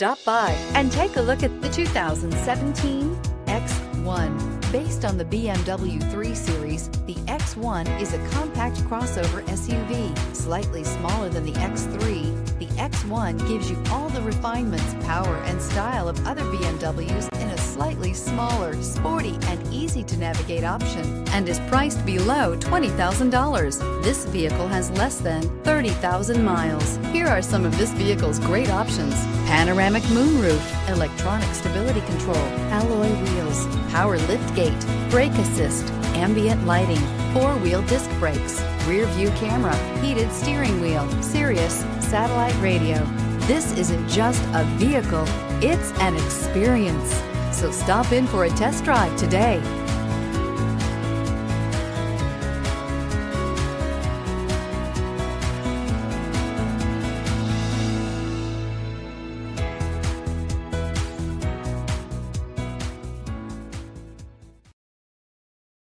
Stop by and take a look at the 2017 X1. Based on the BMW 3 Series, the X1 is a compact crossover SUV. Slightly smaller than the X3, the X1 gives you all the refinements, power, and style of other BMWs in a slightly smaller, sporty, and easy-to-navigate option, and is priced below $20,000. This vehicle has less than 30,000 miles. Here are some of this vehicle's great options: panoramic moonroof, electronic stability control, alloy wheels, power liftgate, brake assist, ambient lighting, four-wheel disc brakes, rear view camera, heated steering wheel, Sirius satellite radio. This isn't just a vehicle, it's an experience. So stop in for a test drive today.